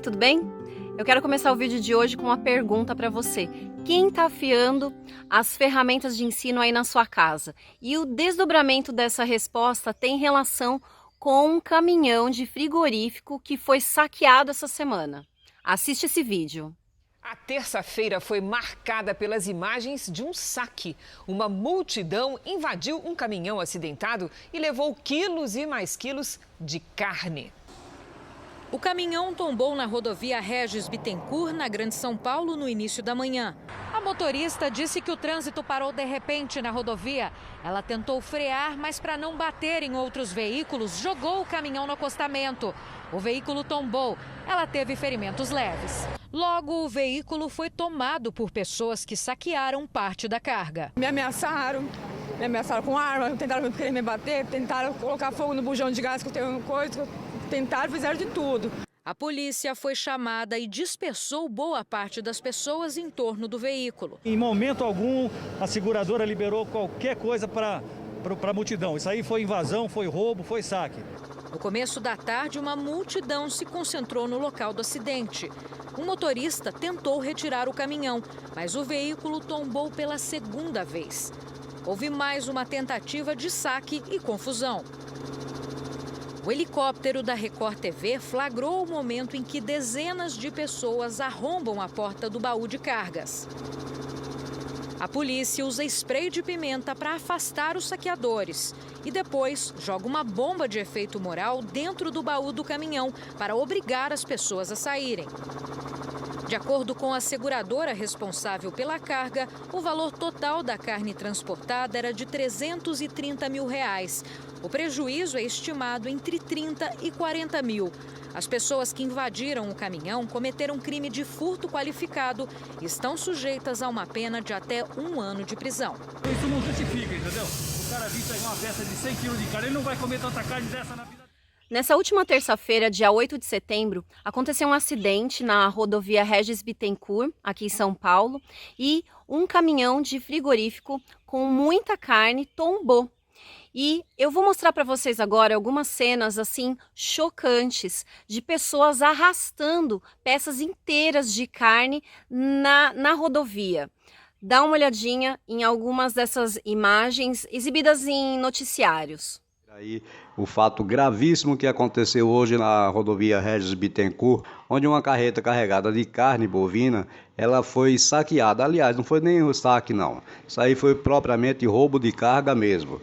tudo bem? Eu quero começar o vídeo de hoje com uma pergunta para você. Quem está afiando as ferramentas de ensino aí na sua casa? E o desdobramento dessa resposta tem relação com um caminhão de frigorífico que foi saqueado essa semana. Assiste esse vídeo. A terça-feira foi marcada pelas imagens de um saque. Uma multidão invadiu um caminhão acidentado e levou quilos e mais quilos de carne. O caminhão tombou na rodovia Regis Bittencourt, na Grande São Paulo, no início da manhã. A motorista disse que o trânsito parou de repente na rodovia. Ela tentou frear, mas para não bater em outros veículos, jogou o caminhão no acostamento. O veículo tombou. Ela teve ferimentos leves. Logo, o veículo foi tomado por pessoas que saquearam parte da carga. Me ameaçaram com arma, tentaram querer me bater, tentaram colocar fogo no bujão de gás que eu tenho coisa, tentaram, fizeram de tudo. A polícia foi chamada e dispersou boa parte das pessoas em torno do veículo. Em momento algum, a seguradora liberou qualquer coisa para a multidão. Isso aí foi invasão, foi roubo, foi saque. No começo da tarde, uma multidão se concentrou no local do acidente. Um motorista tentou retirar o caminhão, mas o veículo tombou pela segunda vez. Houve mais uma tentativa de saque e confusão. O helicóptero da Record TV flagrou o momento em que dezenas de pessoas arrombam a porta do baú de cargas. A polícia usa spray de pimenta para afastar os saqueadores e depois joga uma bomba de efeito moral dentro do baú do caminhão para obrigar as pessoas a saírem. De acordo com a seguradora responsável pela carga, o valor total da carne transportada era de R$330 mil. O prejuízo é estimado entre 30 e 40 mil. As pessoas que invadiram o caminhão cometeram crime de furto qualificado e estão sujeitas a uma pena de até 1 ano de prisão. Isso não justifica, entendeu? O cara vir pegar uma peça de 100 quilos de carne, ele não vai comer tanta carne dessa na vida. Nessa última terça-feira, dia 8 de setembro, aconteceu um acidente na rodovia Regis Bittencourt, aqui em São Paulo, e um caminhão de frigorífico com muita carne tombou. E eu vou mostrar para vocês agora algumas cenas assim chocantes de pessoas arrastando peças inteiras de carne na rodovia. Dá uma olhadinha em algumas dessas imagens exibidas em noticiários. Aí, o fato gravíssimo que aconteceu hoje na rodovia Regis Bittencourt, onde uma carreta carregada de carne bovina, ela foi saqueada. Aliás, não foi nem um saque não, isso aí foi propriamente roubo de carga mesmo,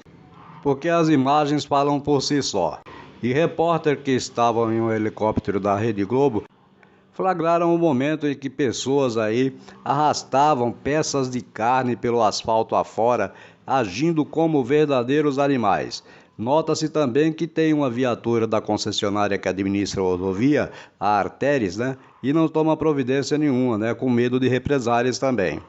porque as imagens falam por si só. E repórter que estavam em um helicóptero da Rede Globo flagraram o momento em que pessoas aí arrastavam peças de carne pelo asfalto afora, agindo como verdadeiros animais. Nota-se também que tem uma viatura da concessionária que administra a rodovia, a Artéries, e não toma providência nenhuma, com medo de represálias também.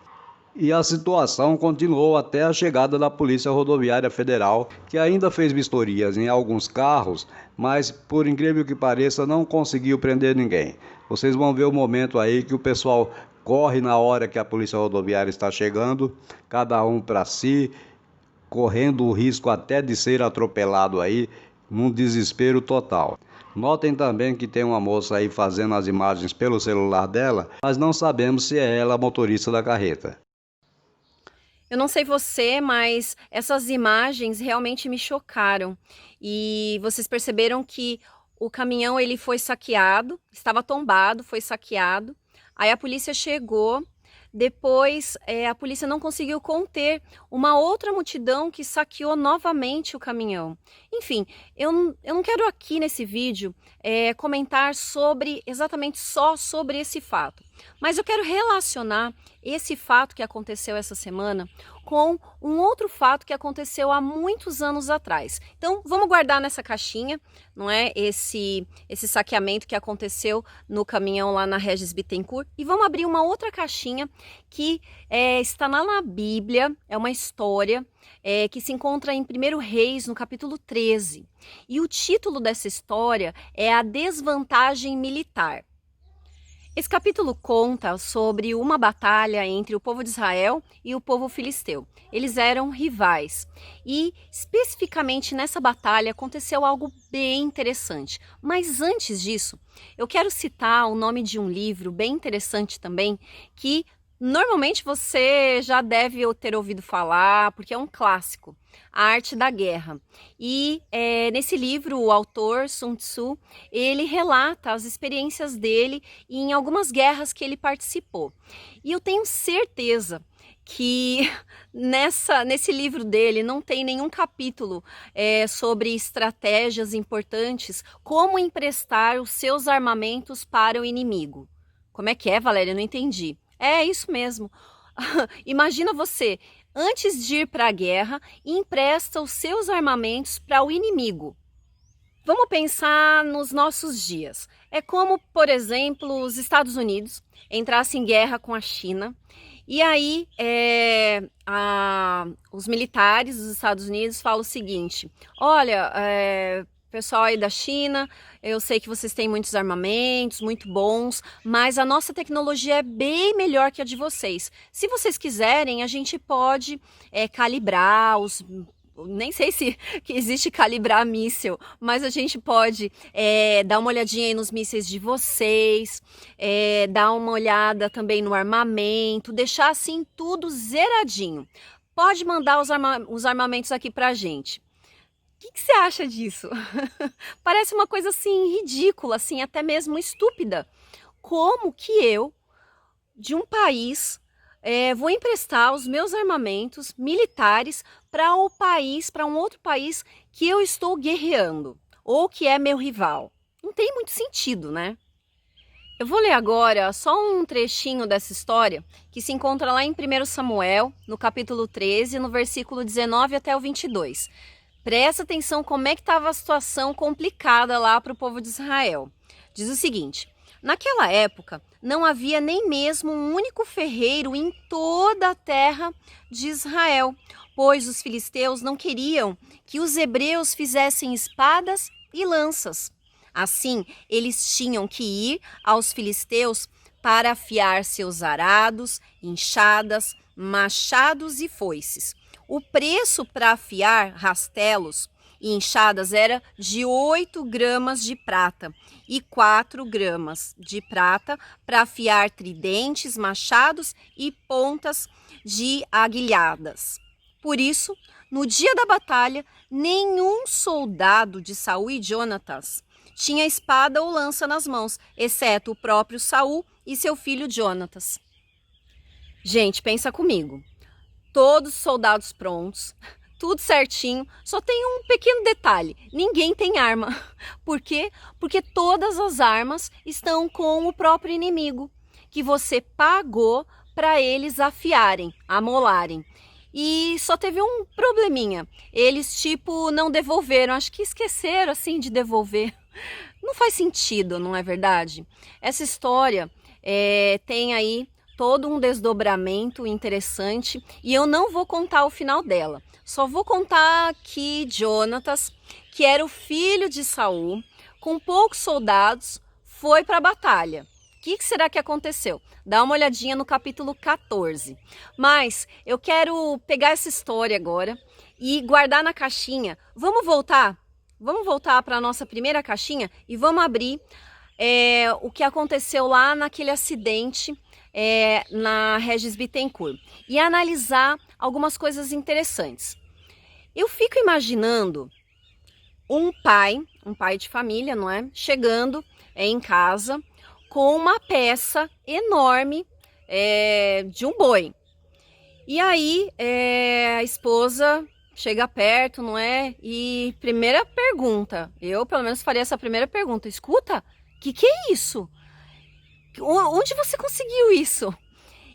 E a situação continuou até a chegada da Polícia Rodoviária Federal, que ainda fez vistorias em alguns carros, mas, por incrível que pareça, não conseguiu prender ninguém. Vocês vão ver o momento aí que o pessoal corre na hora que a Polícia Rodoviária está chegando, cada um para si, correndo o risco até de ser atropelado aí, num desespero total. Notem também que tem uma moça aí fazendo as imagens pelo celular dela, mas não sabemos se é ela a motorista da carreta. Eu não sei você, mas essas imagens realmente me chocaram. E vocês perceberam que o caminhão ele foi saqueado, estava tombado, foi saqueado. Aí a polícia chegou. Depois, a polícia não conseguiu conter uma outra multidão que saqueou novamente o caminhão. Enfim, eu não quero aqui nesse vídeo comentar exatamente só sobre esse fato. Mas eu quero relacionar esse fato que aconteceu essa semana com um outro fato que aconteceu há muitos anos atrás. Então, vamos guardar nessa caixinha, não é? Esse saqueamento que aconteceu no caminhão lá na Regis Bittencourt. E vamos abrir uma outra caixinha que está lá na Bíblia, é uma história que se encontra em 1 Reis, no capítulo 13. E o título dessa história é A Desvantagem Militar. Esse capítulo conta sobre uma batalha entre o povo de Israel e o povo filisteu. Eles eram rivais e, especificamente nessa batalha, aconteceu algo bem interessante. Mas antes disso, eu quero citar o nome de um livro bem interessante também, que normalmente você já deve ter ouvido falar, porque é um clássico, A Arte da Guerra. E nesse livro, o autor, Sun Tzu, ele relata as experiências dele em algumas guerras que ele participou. E eu tenho certeza que nesse livro dele não tem nenhum capítulo sobre estratégias importantes, como emprestar os seus armamentos para o inimigo. Como é que é, Valéria? Eu não entendi. É isso mesmo. Imagina você, antes de ir para a guerra, empresta os seus armamentos para o inimigo. Vamos pensar nos nossos dias. É como, por exemplo, os Estados Unidos entrassem em guerra com a China. E aí, os militares dos Estados Unidos falam o seguinte: olha, pessoal aí da China, eu sei que vocês têm muitos armamentos, muito bons, mas a nossa tecnologia é bem melhor que a de vocês. Se vocês quiserem, a gente pode calibrar os... Nem sei se que existe calibrar míssil, mas a gente pode dar uma olhadinha aí nos mísseis de vocês, dar uma olhada também no armamento, deixar assim tudo zeradinho. Pode mandar os armamentos aqui pra gente. O que você acha disso? Parece uma coisa assim ridícula, assim, até mesmo estúpida. Como que eu, de um país, vou emprestar os meus armamentos militares para um outro país que eu estou guerreando, ou que é meu rival? Não tem muito sentido, né? Eu vou ler agora só um trechinho dessa história, que se encontra lá em 1 Samuel, no capítulo 13, no versículo 19 até o 22. Presta atenção como é que estava a situação complicada lá para o povo de Israel. Diz o seguinte: naquela época, não havia nem mesmo um único ferreiro em toda a terra de Israel, pois os filisteus não queriam que os hebreus fizessem espadas e lanças. Assim, eles tinham que ir aos filisteus para afiar seus arados, enxadas, machados e foices. O preço para afiar rastelos e enxadas era de 8 gramas de prata e 4 gramas de prata para afiar tridentes, machados e pontas de aguilhadas. Por isso, no dia da batalha, nenhum soldado de Saul e Jonatas tinha espada ou lança nas mãos, exceto o próprio Saul e seu filho Jonatas. Gente, pensa comigo. Todos os soldados prontos, tudo certinho, só tem um pequeno detalhe: ninguém tem arma. Por quê? Porque todas as armas estão com o próprio inimigo, que você pagou para eles afiarem, amolarem. E só teve um probleminha: eles não devolveram, acho que esqueceram assim de devolver. Não faz sentido, não é verdade? Essa história tem aí todo um desdobramento interessante e eu não vou contar o final dela. Só vou contar que Jonatas, que era o filho de Saul, com poucos soldados, foi para a batalha. O que será que aconteceu? Dá uma olhadinha no capítulo 14. Mas eu quero pegar essa história agora e guardar na caixinha. Vamos voltar para a nossa primeira caixinha e vamos abrir o que aconteceu lá naquele acidente na Regis Bittencourt e analisar algumas coisas interessantes. Eu fico imaginando um pai de família, não é? Chegando em casa com uma peça enorme de um boi. E aí a esposa chega perto, não é? E primeira pergunta, eu pelo menos faria essa primeira pergunta: escuta, o que é isso? Onde você conseguiu isso?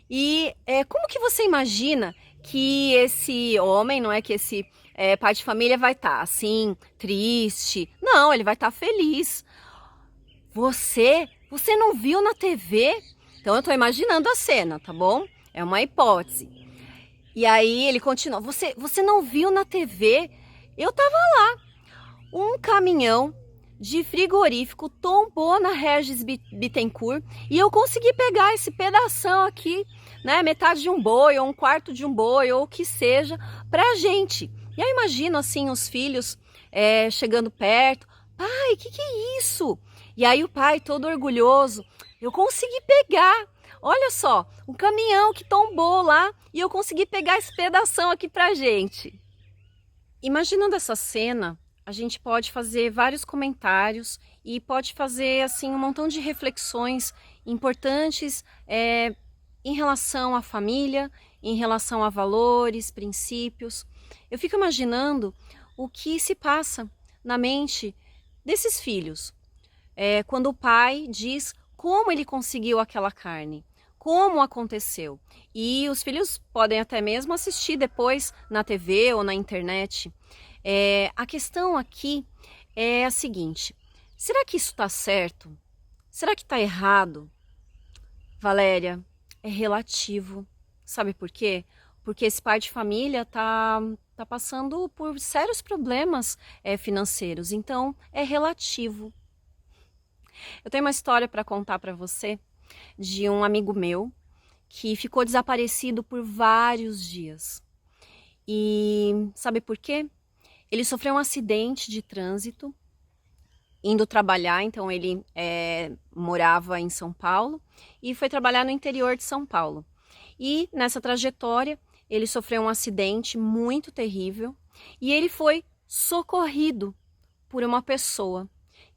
E como que você imagina que esse homem, não é, que esse pai de família vai estar assim, triste? Não, ele vai estar feliz. Você não viu na TV? Então eu tô imaginando a cena, tá bom? É uma hipótese. E aí ele continua: você não viu na TV? Eu tava lá. Um caminhão de frigorífico tombou na Regis Bittencourt e eu consegui pegar esse pedação aqui, né, metade de um boi ou um quarto de um boi ou o que seja, pra gente. E aí imagino assim os filhos chegando perto, pai, que é isso? E aí o pai todo orgulhoso, eu consegui pegar, olha só, um caminhão que tombou lá e eu consegui pegar esse pedação aqui pra gente. Imaginando essa cena, a gente pode fazer vários comentários e pode fazer assim um montão de reflexões importantes em relação à família, em relação a valores, princípios. Eu fico imaginando o que se passa na mente desses filhos. Quando o pai diz como ele conseguiu aquela carne, como aconteceu. E os filhos podem até mesmo assistir depois na TV ou na internet. A questão aqui é a seguinte: será que isso está certo? Será que está errado? Valéria, é relativo. Sabe por quê? Porque esse pai de família tá passando por sérios problemas financeiros, então é relativo. Eu tenho uma história para contar para você de um amigo meu que ficou desaparecido por vários dias. E sabe por quê? Ele sofreu um acidente de trânsito indo trabalhar, então ele morava em São Paulo e foi trabalhar no interior de São Paulo. E nessa trajetória ele sofreu um acidente muito terrível e ele foi socorrido por uma pessoa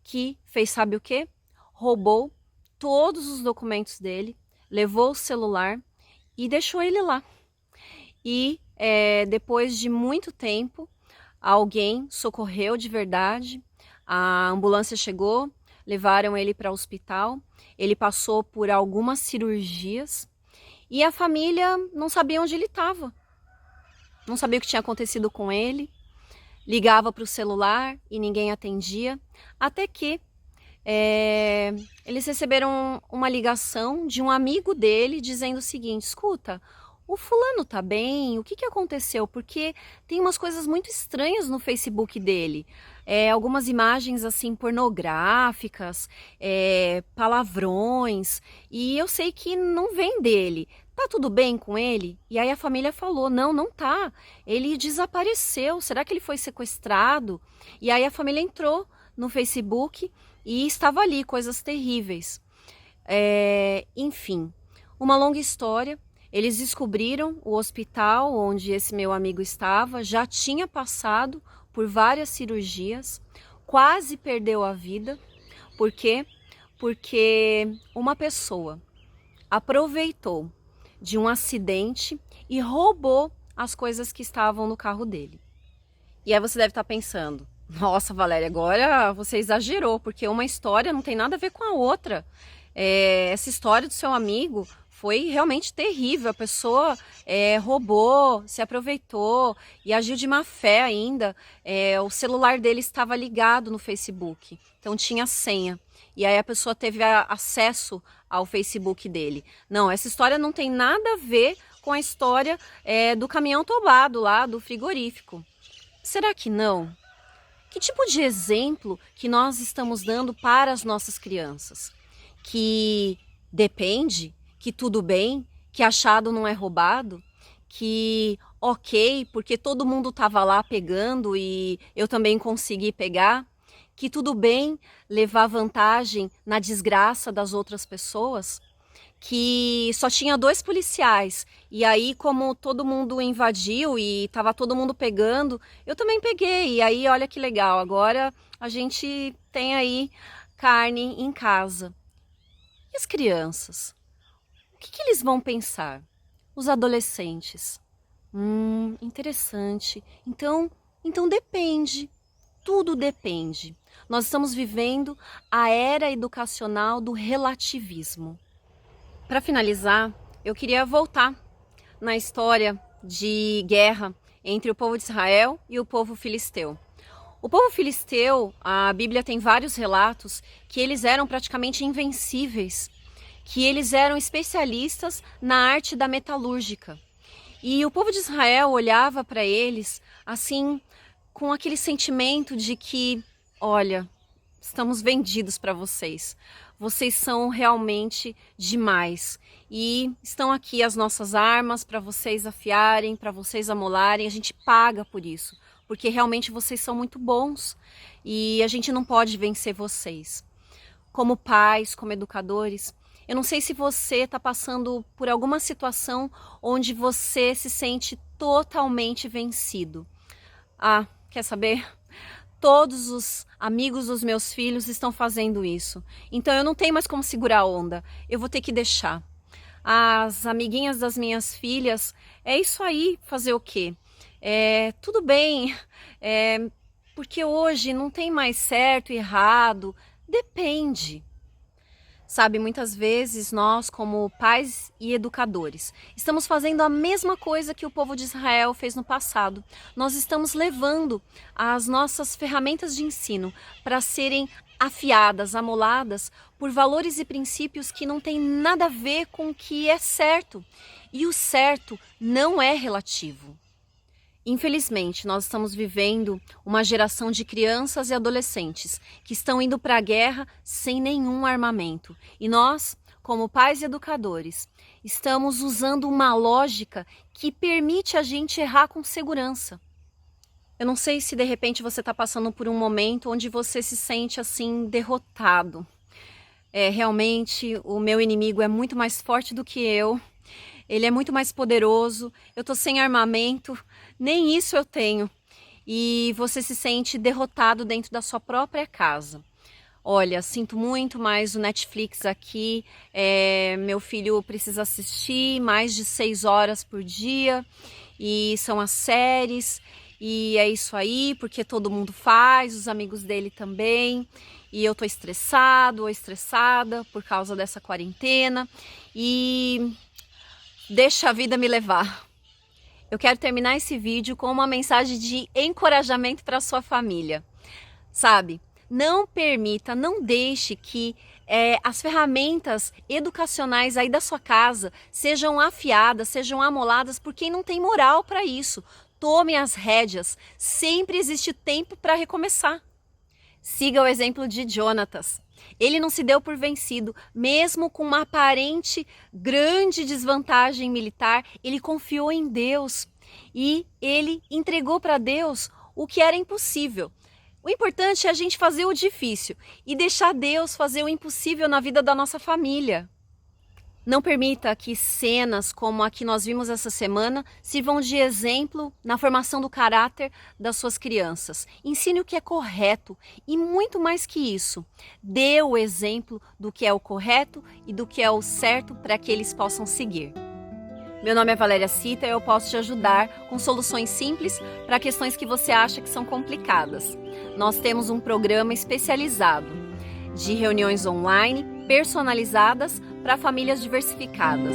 que fez, sabe o quê? Roubou todos os documentos dele, levou o celular e deixou ele lá. E depois de muito tempo, alguém socorreu de verdade, a ambulância chegou, levaram ele para o hospital, ele passou por algumas cirurgias e a família não sabia onde ele estava, não sabia o que tinha acontecido com ele, ligava para o celular e ninguém atendia, até que eles receberam uma ligação de um amigo dele dizendo o seguinte: escuta, o fulano tá bem? O que aconteceu? Porque tem umas coisas muito estranhas no Facebook dele. Algumas imagens assim pornográficas, palavrões, e eu sei que não vem dele. Tá tudo bem com ele? E aí a família falou: não tá. Ele desapareceu. Será que ele foi sequestrado? E aí a família entrou no Facebook e estava ali coisas terríveis. Enfim, uma longa história. Eles descobriram o hospital onde esse meu amigo estava, já tinha passado por várias cirurgias, quase perdeu a vida. Por quê? Porque uma pessoa aproveitou de um acidente e roubou as coisas que estavam no carro dele. E aí você deve estar pensando: nossa, Valéria, agora você exagerou, porque uma história não tem nada a ver com a outra. Essa história do seu amigo foi realmente terrível. A pessoa roubou, se aproveitou e agiu de má fé ainda. O celular dele estava ligado no Facebook, então tinha senha. E aí a pessoa teve acesso ao Facebook dele. Não, essa história não tem nada a ver com a história do caminhão tombado lá do frigorífico. Será que não? Que tipo de exemplo que nós estamos dando para as nossas crianças? Que depende, que tudo bem, que achado não é roubado, que ok, porque todo mundo estava lá pegando e eu também consegui pegar, que tudo bem levar vantagem na desgraça das outras pessoas, que só tinha 2 policiais e aí como todo mundo invadiu e estava todo mundo pegando, eu também peguei e aí olha que legal, agora a gente tem aí carne em casa. E as crianças? O que eles vão pensar? Os adolescentes? Interessante. Então depende. Tudo depende. Nós estamos vivendo a era educacional do relativismo. Para finalizar, eu queria voltar na história de guerra entre o povo de Israel e o povo filisteu. O povo filisteu, a Bíblia tem vários relatos que eles eram praticamente invencíveis, que eles eram especialistas na arte da metalúrgica. E o povo de Israel olhava para eles assim, com aquele sentimento de que, olha, estamos vendidos para vocês. Vocês são realmente demais. E estão aqui as nossas armas para vocês afiarem, para vocês amolarem. A gente paga por isso, porque realmente vocês são muito bons e a gente não pode vencer vocês. Como pais, como educadores, eu não sei se você está passando por alguma situação onde você se sente totalmente vencido. Ah, quer saber? Todos os amigos dos meus filhos estão fazendo isso. Então eu não tenho mais como segurar a onda. Eu vou ter que deixar. As amiguinhas das minhas filhas, é isso aí, fazer o quê? Tudo bem, porque hoje não tem mais certo e errado, depende. Sabe, muitas vezes nós, como pais e educadores, estamos fazendo a mesma coisa que o povo de Israel fez no passado. Nós estamos levando as nossas ferramentas de ensino para serem afiadas, amoladas por valores e princípios que não têm nada a ver com o que é certo. E o certo não é relativo. Infelizmente, nós estamos vivendo uma geração de crianças e adolescentes que estão indo para a guerra sem nenhum armamento. E nós, como pais e educadores, estamos usando uma lógica que permite a gente errar com segurança. Eu não sei se de repente você está passando por um momento onde você se sente assim derrotado. Realmente o meu inimigo é muito mais forte do que eu. Ele é muito mais poderoso, eu tô sem armamento, nem isso eu tenho. E você se sente derrotado dentro da sua própria casa. Olha, sinto muito, mas o Netflix aqui, meu filho precisa assistir mais de 6 horas por dia. E são as séries, e é isso aí, porque todo mundo faz, os amigos dele também. E eu tô estressado ou estressada por causa dessa quarentena. E deixa a vida me levar. Eu quero terminar esse vídeo com uma mensagem de encorajamento para sua família. Sabe, não permita, não deixe que as ferramentas educacionais aí da sua casa sejam afiadas, sejam amoladas por quem não tem moral para isso. Tome as rédeas, sempre existe tempo para recomeçar. Siga o exemplo de Jonatas. Ele não se deu por vencido, mesmo com uma aparente grande desvantagem militar, ele confiou em Deus e ele entregou para Deus o que era impossível. O importante é a gente fazer o difícil e deixar Deus fazer o impossível na vida da nossa família. Não permita que cenas como a que nós vimos essa semana sirvam de exemplo na formação do caráter das suas crianças. Ensine o que é correto e muito mais que isso. Dê o exemplo do que é o correto e do que é o certo para que eles possam seguir. Meu nome é Valéria Cita e eu posso te ajudar com soluções simples para questões que você acha que são complicadas. Nós temos um programa especializado de reuniões online personalizadas para famílias diversificadas.